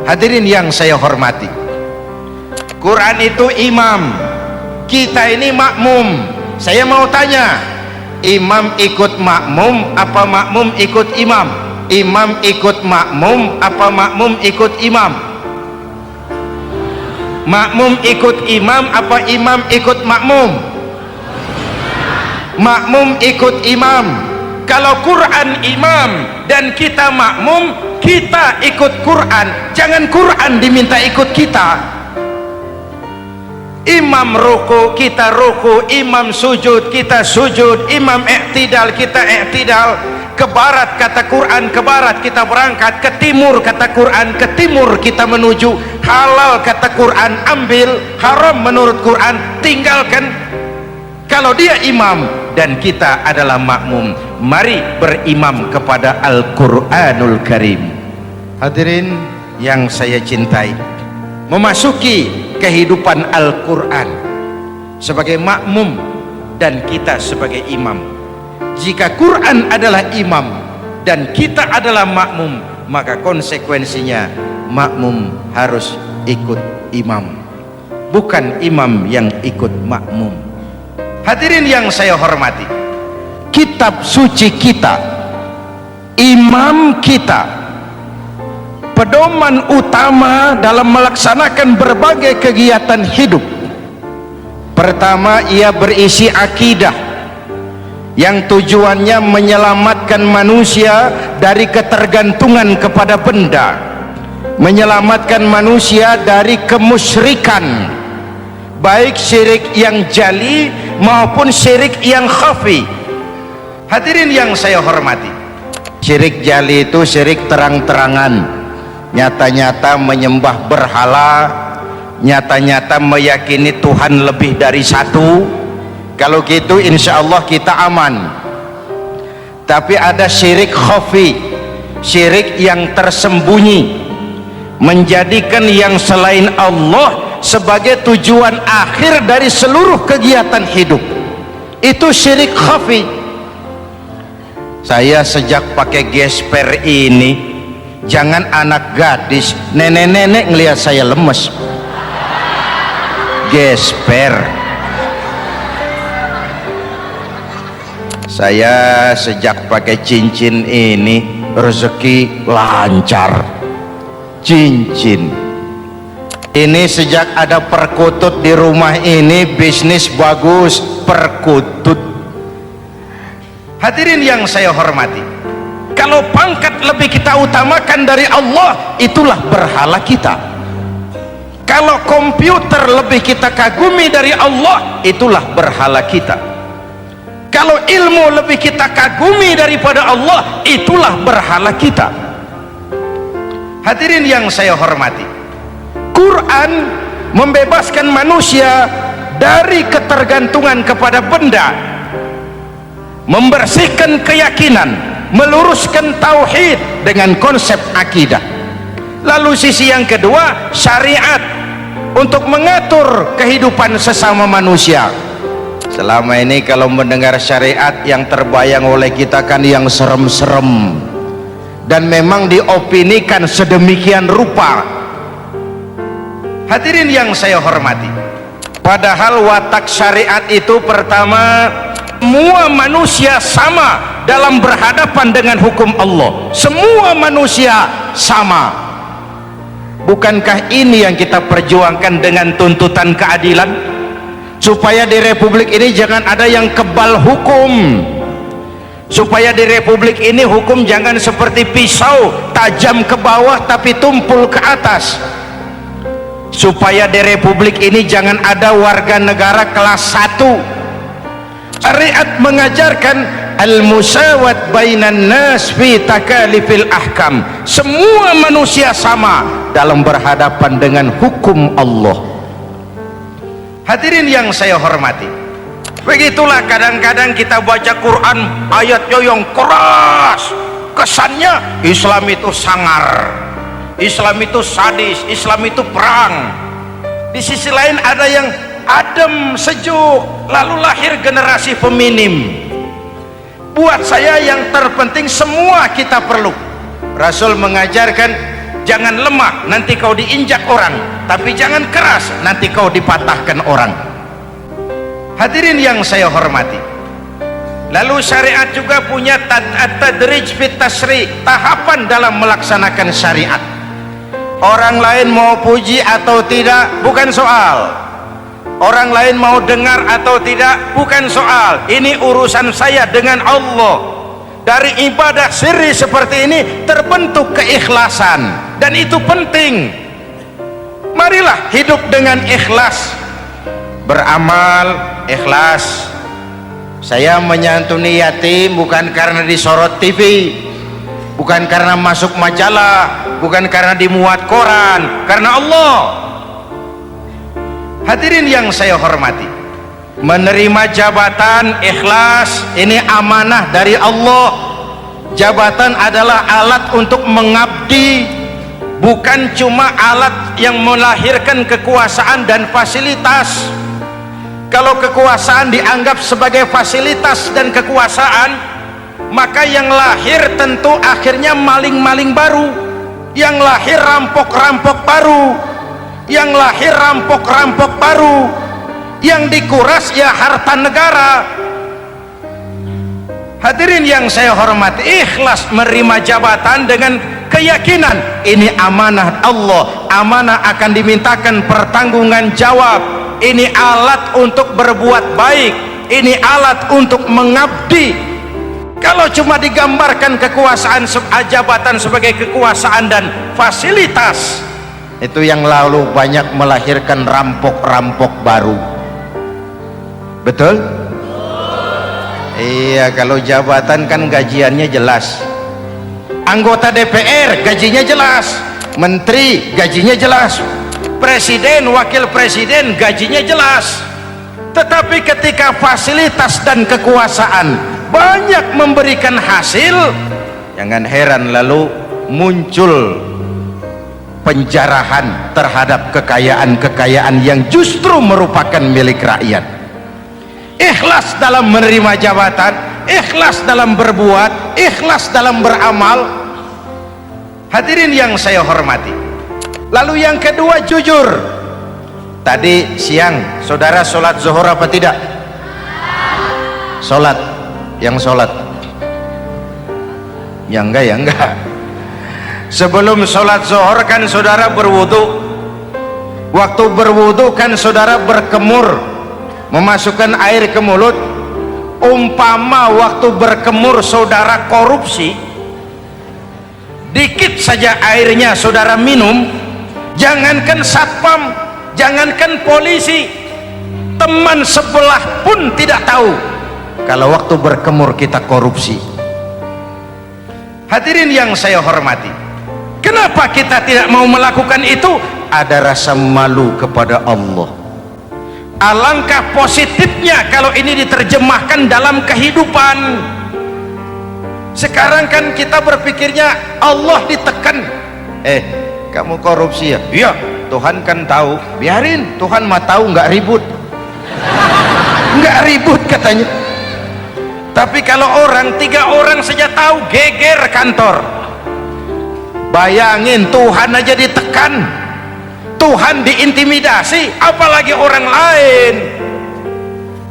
Hadirin yang saya hormati, Quran itu imam, kita ini makmum. Saya mau tanya, imam ikut makmum apa makmum ikut imam? Imam ikut makmum apa makmum ikut imam? Makmum ikut imam apa imam ikut makmum? Makmum ikut imam. Kalau Quran imam dan kita makmum, kita ikut Quran, jangan Quran diminta ikut kita. Imam ruku, kita ruku. Imam sujud, kita sujud. Imam i'tidal, kita i'tidal. Ke barat kata Quran, ke barat kita berangkat. Ke timur kata Quran, ke timur kita menuju. Halal kata Quran, ambil. Haram menurut Quran, tinggalkan. Kalau dia imam dan kita adalah makmum, mari berimam kepada Al-Quranul Karim. Hadirin yang saya cintai, memasuki kehidupan Al-Quran sebagai makmum dan kita sebagai imam. Jika Quran adalah imam dan kita adalah makmum, maka konsekuensinya makmum harus ikut imam, bukan imam yang ikut makmum. Hadirin yang saya hormati, kitab suci kita, imam kita, pedoman utama dalam melaksanakan berbagai kegiatan hidup. Pertama, ia berisi akidah yang tujuannya menyelamatkan manusia dari ketergantungan kepada benda, menyelamatkan manusia dari kemusyrikan, baik syirik yang jali maupun syirik yang khafi. Hadirin yang saya hormati, syirik jali itu syirik terang-terangan, nyata-nyata menyembah berhala, nyata-nyata meyakini Tuhan lebih dari satu. Kalau gitu insya Allah kita aman. Tapi ada syirik khafi, syirik yang tersembunyi, menjadikan yang selain Allah sebagai tujuan akhir dari seluruh kegiatan hidup. Itu syirik khafi. Saya sejak pakai gesper ini, jangan anak gadis, nenek-nenek ngelihat saya lemes. Gesper. Saya sejak pakai cincin ini, rezeki lancar. Cincin ini sejak ada perkutut di rumah ini, bisnis bagus. Perkutut. Hadirin yang saya hormati, kalau pangkat lebih kita utamakan dari Allah, itulah berhala kita. Kalau komputer lebih kita kagumi dari Allah, itulah berhala kita. Kalau ilmu lebih kita kagumi daripada Allah, itulah berhala kita. Hadirin yang saya hormati, Quran membebaskan manusia dari ketergantungan kepada benda, membersihkan keyakinan, meluruskan tauhid dengan konsep akidah. Lalu sisi yang kedua, syariat untuk mengatur kehidupan sesama manusia. Selama ini kalau mendengar syariat, yang terbayang oleh kita kan yang serem-serem, dan memang diopinikan sedemikian rupa. Hadirin yang saya hormati, padahal watak syariat itu pertama, semua manusia sama dalam berhadapan dengan hukum Allah. Semua manusia sama. Bukankah ini yang kita perjuangkan dengan tuntutan keadilan? Supaya di republik ini jangan ada yang kebal hukum, supaya di republik ini hukum jangan seperti pisau, tajam ke bawah tapi tumpul ke atas. Supaya di republik ini jangan ada warga negara kelas 1. Syariat mengajarkan al-musawat bainan nas fi takalifil ahkam. Semua manusia sama dalam berhadapan dengan hukum Allah. Hadirin yang saya hormati, begitulah kadang-kadang kita baca Quran, ayatnya yang keras, kesannya Islam itu sangar, Islam itu sadis, Islam itu perang. Di sisi lain ada yang adem, sejuk, lalu lahir generasi feminim. Buat saya yang terpenting semua kita perlu. Rasul mengajarkan jangan lemah nanti kau diinjak orang, tapi jangan keras nanti kau dipatahkan orang. Hadirin yang saya hormati, lalu syariat juga punya tadrij fit tasri', tahapan dalam melaksanakan syariat. Orang lain mau puji atau tidak bukan soal, orang lain mau dengar atau tidak bukan soal. Ini urusan saya dengan Allah. Dari ibadah sirri seperti ini terbentuk keikhlasan, dan itu penting. Marilah hidup dengan ikhlas, beramal ikhlas. Saya menyantuni yatim bukan karena disorot TV, bukan karena masuk majalah, bukan karena dimuat koran, karena Allah. Hadirin yang saya hormati, menerima jabatan ikhlas, ini amanah dari Allah. Jabatan adalah alat untuk mengabdi, bukan cuma alat yang melahirkan kekuasaan dan fasilitas. Kalau kekuasaan dianggap sebagai fasilitas dan kekuasaan, maka yang lahir tentu akhirnya maling-maling baru, yang lahir rampok-rampok baru, yang lahir rampok-rampok baru, yang dikuras ya harta negara. Hadirin yang saya hormati, ikhlas menerima jabatan dengan keyakinan ini amanah Allah, amanah akan dimintakan pertanggungan jawab. Ini alat untuk berbuat baik, ini alat untuk mengabdi. Kalau cuma digambarkan kekuasaan jabatan sebagai kekuasaan dan fasilitas, itu yang lalu banyak melahirkan rampok-rampok baru. Betul? Iya, kalau jabatan kan gajiannya jelas. Anggota DPR gajinya jelas, menteri gajinya jelas, presiden, wakil presiden gajinya jelas. Tetapi ketika fasilitas dan kekuasaan banyak memberikan hasil, jangan heran lalu muncul penjarahan terhadap kekayaan-kekayaan yang justru merupakan milik rakyat. Ikhlas dalam menerima jabatan, ikhlas dalam berbuat, ikhlas dalam beramal. Hadirin yang saya hormati, lalu yang kedua jujur. Tadi siang saudara sholat zuhur apa tidak? Sholat. Yang sholat? Ya enggak, ya enggak. Sebelum sholat zuhur kan saudara berwudu. Waktu berwudu kan saudara berkemur, memasukkan air ke mulut. Umpama waktu berkemur saudara korupsi, dikit saja airnya saudara minum, jangankan satpam, jangankan polisi, teman sebelah pun tidak tahu kalau waktu berkemur kita korupsi. Hadirin yang saya hormati, kenapa kita tidak mau melakukan itu? Ada rasa malu kepada Allah. Alangkah positifnya kalau ini diterjemahkan dalam kehidupan. Sekarang kan kita berpikirnya Allah ditekan. Kamu korupsi ya? Iya, Tuhan kan tahu. Biarin, Tuhan mah tahu, nggak ribut. Nggak ribut katanya. Tapi kalau orang, 3 orang saja tahu, geger kantor. Bayangin, Tuhan aja ditekan, Tuhan diintimidasi, apalagi orang lain.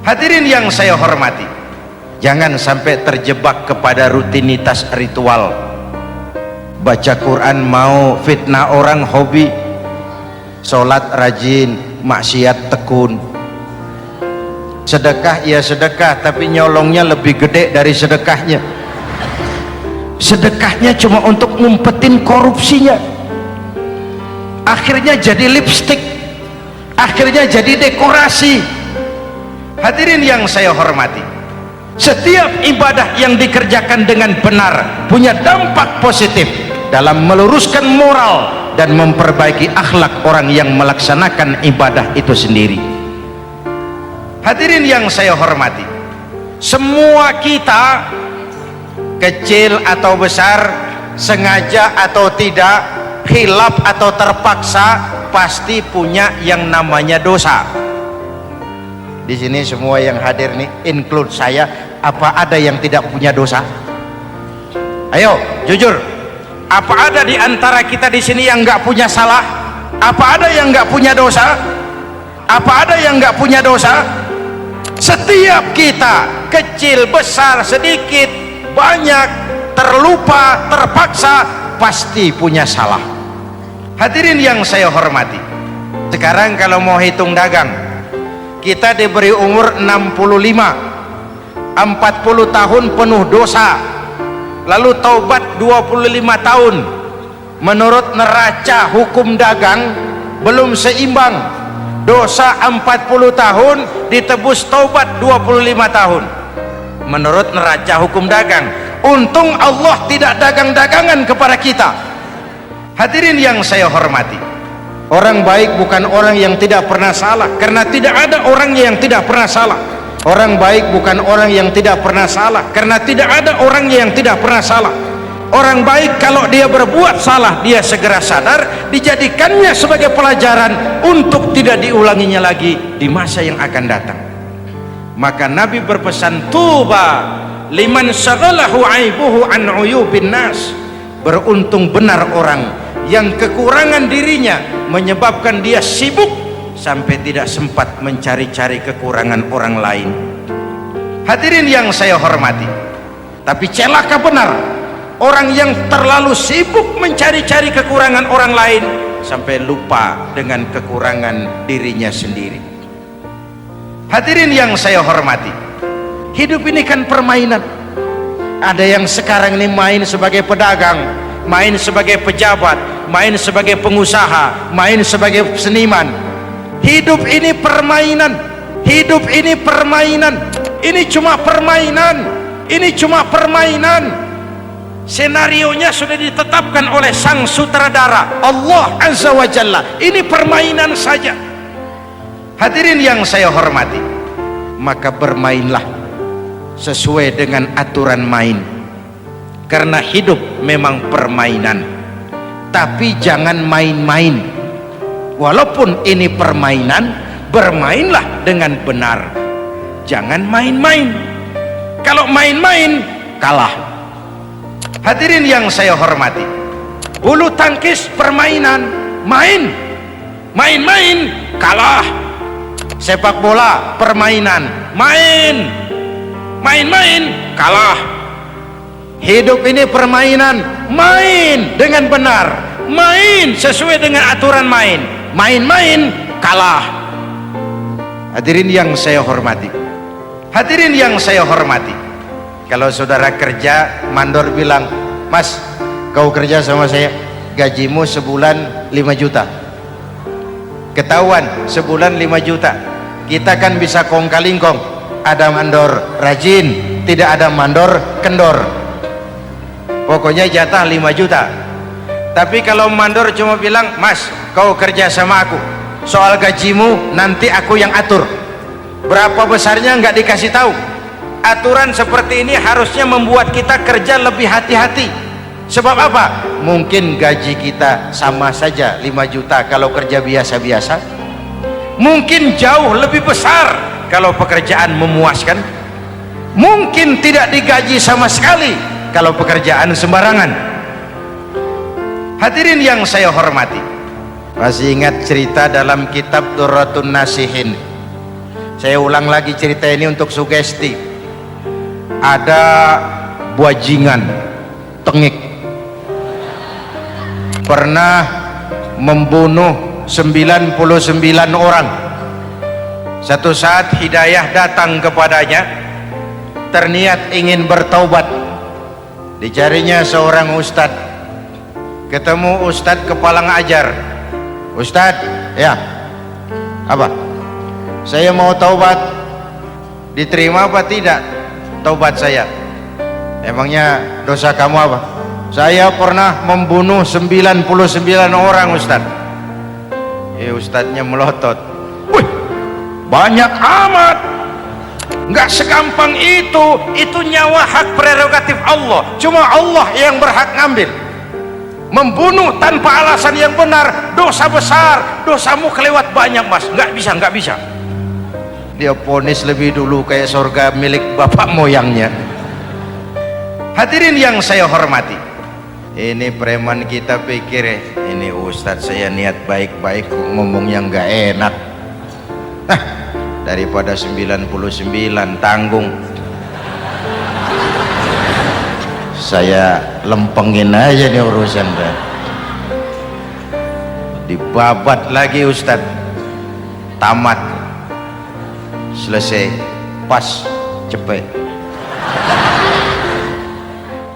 Hadirin yang saya hormati, jangan sampai terjebak kepada rutinitas ritual. Baca Quran mau, fitnah orang hobi, sholat rajin, maksiat tekun. Sedekah ya sedekah, tapi nyolongnya lebih gede dari sedekahnya. Sedekahnya cuma untuk ngumpetin korupsinya. Akhirnya jadi lipstik, akhirnya jadi dekorasi. Hadirin yang saya hormati, setiap ibadah yang dikerjakan dengan benar punya dampak positif dalam meluruskan moral dan memperbaiki akhlak orang yang melaksanakan ibadah itu sendiri. Hadirin yang saya hormati, semua kita, kecil atau besar, sengaja atau tidak, khilaf atau terpaksa, pasti punya yang namanya dosa. Di sini semua yang hadir nih, include saya, apa ada yang tidak punya dosa? Ayo, jujur. Apa ada di antara kita di sini yang nggak punya salah? Apa ada yang nggak punya dosa? Apa ada yang nggak punya dosa? Setiap kita, kecil, besar, sedikit, banyak, terlupa, terpaksa, pasti punya salah. Hadirin yang saya hormati, sekarang kalau mau hitung dagang, kita diberi umur 65, 40 tahun penuh dosa, lalu taubat 25 tahun. Menurut neraca hukum dagang belum seimbang. Dosa 40 tahun ditebus taubat 25 tahun menurut neraca hukum dagang. Untung Allah tidak dagang-dagangan kepada kita. Hadirin yang saya hormati, orang baik bukan orang yang tidak pernah salah, karena tidak ada orang yang tidak pernah salah. Orang baik bukan orang yang tidak pernah salah, karena tidak ada orang yang tidak pernah salah. Orang baik kalau dia berbuat salah, dia segera sadar, dijadikannya sebagai pelajaran untuk tidak diulanginya lagi di masa yang akan datang. Maka Nabi berpesan, tuba liman syaghalahu aibuhu an uyubin nas. Beruntung benar orang yang kekurangan dirinya menyebabkan dia sibuk sampai tidak sempat mencari-cari kekurangan orang lain. Hadirin yang saya hormati, tapi celaka benar orang yang terlalu sibuk mencari-cari kekurangan orang lain sampai lupa dengan kekurangan dirinya sendiri. Hadirin yang saya hormati, hidup ini kan permainan. Ada yang sekarang ini main sebagai pedagang, main sebagai pejabat, main sebagai pengusaha, main sebagai seniman. Hidup ini permainan. Hidup ini permainan. Ini cuma permainan. Ini cuma permainan. Senarionya sudah ditetapkan oleh sang sutradara Allah Azza wa Jalla. Ini permainan saja. Hadirin yang saya hormati, maka bermainlah sesuai dengan aturan main, karena hidup memang permainan. Tapi jangan main-main. Walaupun ini permainan, bermainlah dengan benar. Jangan main-main. Kalau main-main, kalah. Hadirin yang saya hormati, bulu tangkis permainan, main-main, kalah. Sepak bola permainan, main-main, kalah. Hidup ini permainan, main dengan benar, main sesuai dengan aturan main-main, kalah. Hadirin yang saya hormati, hadirin yang saya hormati, kalau saudara kerja, mandor bilang, Mas, kau kerja sama saya, gajimu sebulan 5 juta. Ketahuan sebulan 5 juta. Kita kan bisa kong-kalingkong. Ada mandor rajin, tidak ada mandor kendor. Pokoknya jatah 5 juta. Tapi kalau mandor cuma bilang, Mas, kau kerja sama aku, soal gajimu nanti aku yang atur. Berapa besarnya nggak dikasih tahu. Aturan seperti ini harusnya membuat kita kerja lebih hati-hati. Sebab apa? Mungkin gaji kita sama saja 5 juta kalau kerja biasa-biasa. Mungkin jauh lebih besar kalau pekerjaan memuaskan. Mungkin tidak digaji sama sekali kalau pekerjaan sembarangan. Hadirin yang saya hormati, masih ingat cerita dalam kitab Durratun Nasihin? Saya ulang lagi cerita ini untuk sugesti. Ada bajingan tengik pernah membunuh 99 orang. Satu saat hidayah datang kepadanya, terniat ingin bertaubat. Dicarinya seorang ustadz, ketemu ustadz kepala ngajar. Ustadz, ya apa? Saya mau taubat, diterima apa tidak taubat saya? Emangnya dosa kamu apa? Saya pernah membunuh 99 orang, Ustaz. Ustadznya melotot. Wih, banyak amat. Nggak segampang itu nyawa hak prerogatif Allah. Cuma Allah yang berhak ngambil. Membunuh tanpa alasan yang benar, dosa besar. Dosamu kelewat banyak, Mas. Nggak bisa. Dia ponis lebih dulu kayak surga milik bapak moyangnya. Hadirin yang saya hormati, Ini preman kita pikir ini Ustadz saya niat baik-baik ngomong yang gak enak. Daripada 99 tanggung, saya lempengin aja nih urusan dah. Dibabat lagi Ustadz, tamat, selesai, pas, cepet.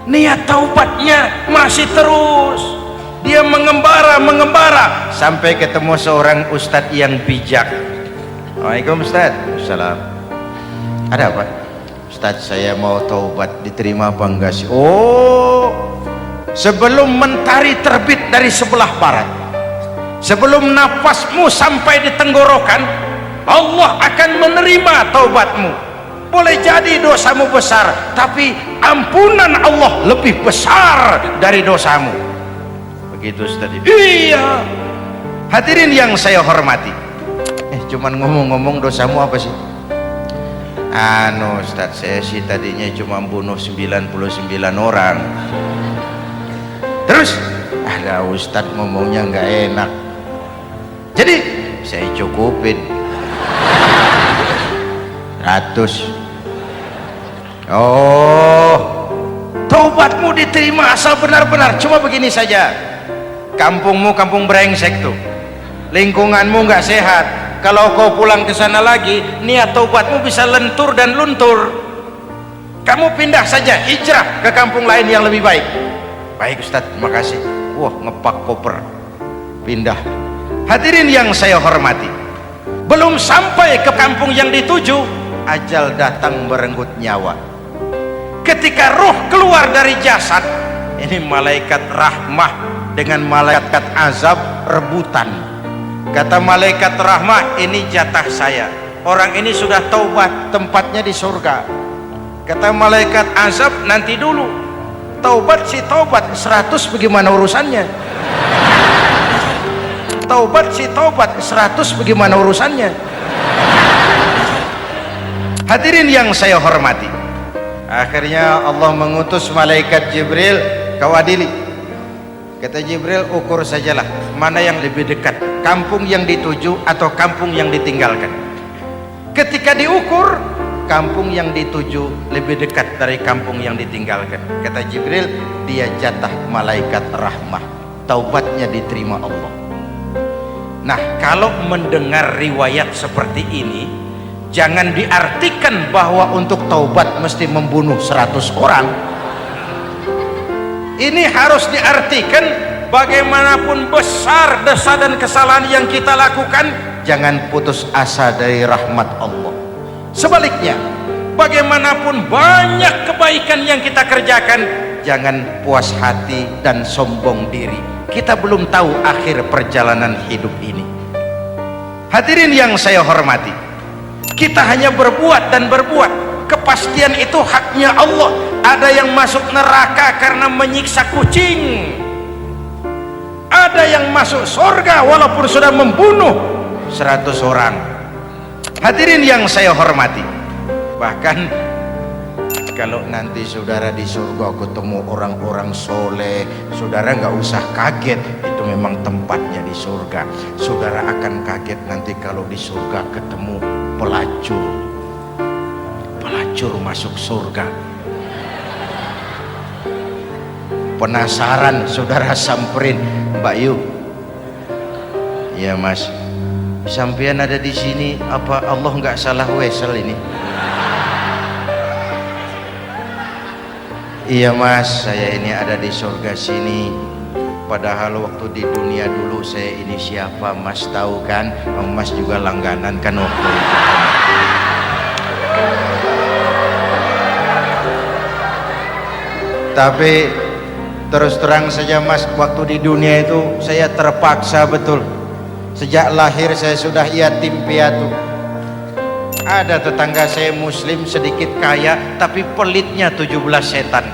Niat taubatnya masih terus, dia mengembara sampai ketemu seorang ustadz yang bijak. Waalaikumsalam Ustadz. Assalam. Ada apa? Ustadz saya mau taubat, diterima apa enggak sih? Oh, sebelum mentari terbit dari sebelah barat, sebelum nafasmu sampai di tenggorokan, Allah akan menerima taubatmu. Boleh jadi dosamu besar, tapi ampunan Allah lebih besar dari dosamu. Begitu Ustaz. Iya. Hadirin yang saya hormati, cuman ngomong-ngomong dosamu apa sih? Ustaz saya sih tadinya cuma bunuh 99 orang. Terus ada Ustaz ngomongnya nggak enak, jadi saya cukupin 100. Oh, taubatmu diterima asal benar-benar. Cuma begini saja, kampungmu kampung brengsek tuh, lingkunganmu nggak sehat. Kalau kau pulang ke sana lagi, niat taubatmu bisa lentur dan luntur. Kamu pindah saja, hijrah ke kampung lain yang lebih baik. Baik Ustaz, terima kasih. Wah, ngepak koper, pindah. Hadirin yang saya hormati, belum sampai ke kampung yang dituju, ajal datang merenggut nyawa. Ketika roh keluar dari jasad, ini malaikat rahmah dengan malaikat azab rebutan. Kata malaikat rahmah, ini jatah saya, orang ini sudah taubat, tempatnya di surga. Kata malaikat azab, nanti dulu, taubat si taubat 100 bagaimana urusannya? Taubat si taubat 100 bagaimana urusannya? Hadirin yang saya hormati, akhirnya Allah mengutus malaikat Jibril, kau adili. Kata Jibril, ukur sajalah mana yang lebih dekat, kampung yang dituju atau kampung yang ditinggalkan. Ketika diukur, kampung yang dituju lebih dekat dari kampung yang ditinggalkan. Kata Jibril, dia jatah malaikat rahmah, taubatnya diterima Allah. Nah, kalau mendengar riwayat seperti ini, jangan diartikan bahwa untuk taubat mesti membunuh 100 orang. Ini harus diartikan bagaimanapun besar dosa dan kesalahan yang kita lakukan, jangan putus asa dari rahmat Allah. Sebaliknya, bagaimanapun banyak kebaikan yang kita kerjakan, jangan puas hati dan sombong diri. Kita belum tahu akhir perjalanan hidup ini. Hadirin yang saya hormati, kita hanya berbuat dan berbuat. Kepastian itu haknya Allah. Ada yang masuk neraka karena menyiksa kucing, ada yang masuk surga walaupun sudah membunuh 100 orang. Hadirin yang saya hormati, bahkan kalau nanti saudara di surga ketemu orang-orang soleh, saudara nggak usah kaget, itu memang tempatnya di surga. Saudara akan kaget nanti kalau di surga ketemu pelacur masuk surga. Penasaran, saudara samperin, Mbak Yu, ya Mas, sampean ada di sini, apa Allah nggak salah wesel ini? Iya Mas, saya ini ada di surga sini. Padahal waktu di dunia dulu saya ini siapa Mas tahu kan? Mas juga langganan kan waktu itu. Tapi terus terang saja Mas, waktu di dunia itu saya terpaksa betul. Sejak lahir saya sudah yatim piatu. Ada tetangga saya muslim sedikit kaya, tapi pelitnya 17 setan.